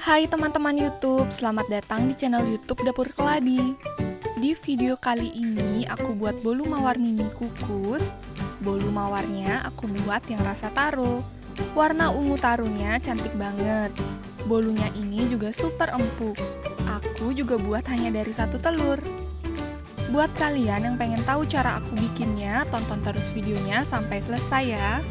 Hai teman-teman YouTube, selamat datang di channel YouTube Dapur Keladi. Di video kali ini aku buat bolu mawar mini kukus. Bolu mawarnya aku buat yang rasa taro. Warna ungu tarunya cantik banget. Bolunya ini juga super empuk. Aku juga buat hanya dari satu telur. Buat kalian yang pengen tahu cara aku bikinnya, tonton terus videonya sampai selesai ya.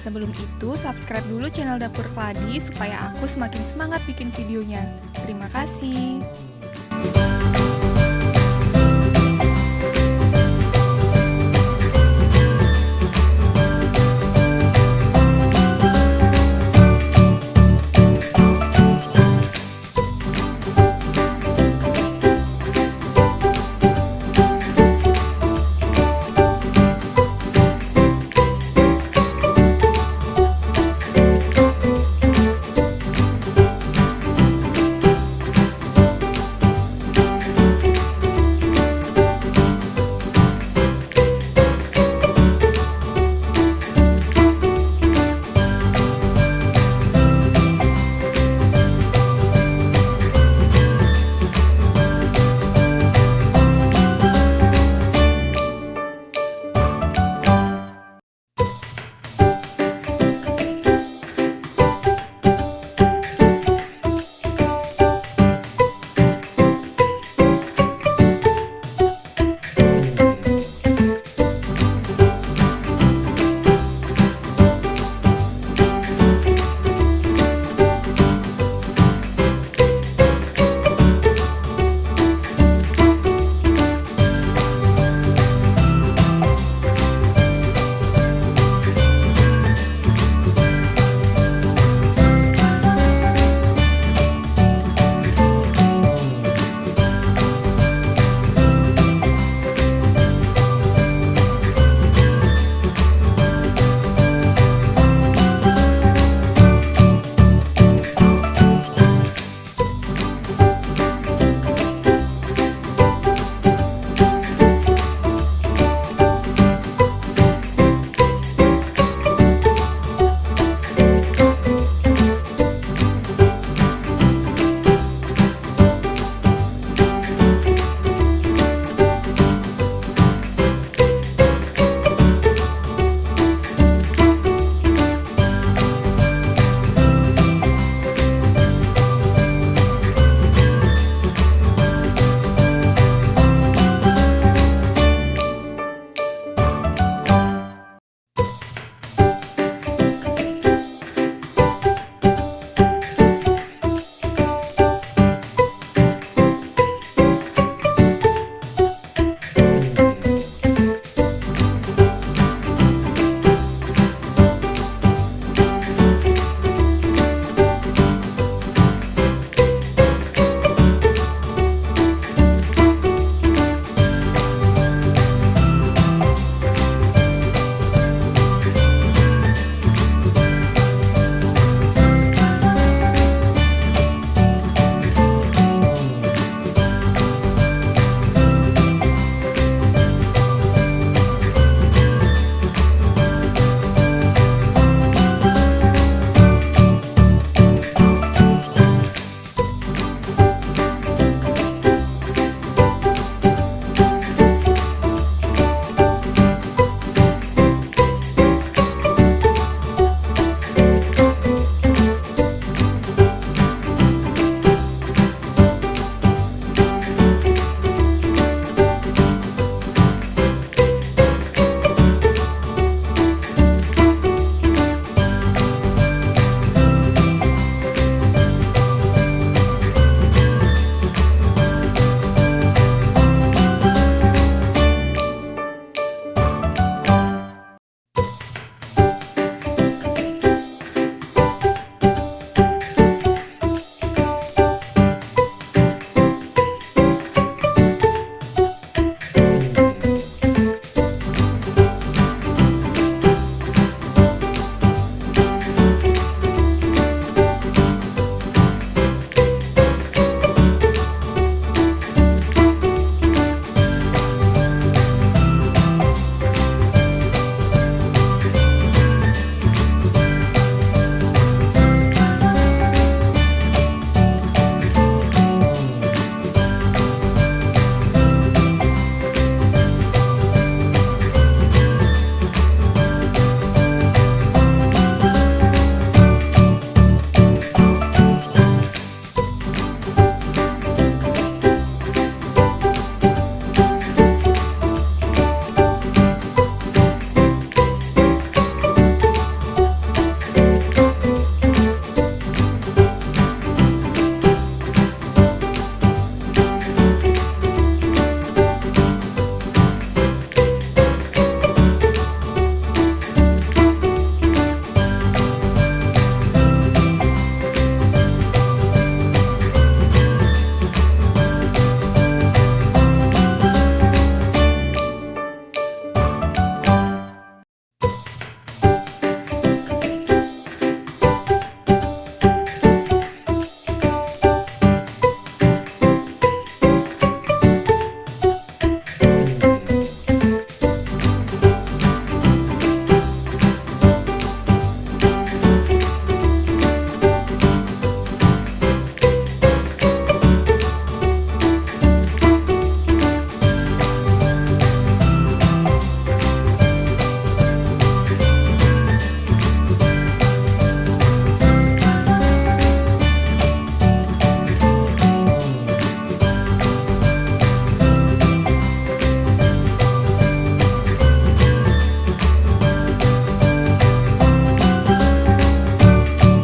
Sebelum itu, subscribe dulu channel Dapur Keladi supaya aku semakin semangat bikin videonya. Terima kasih.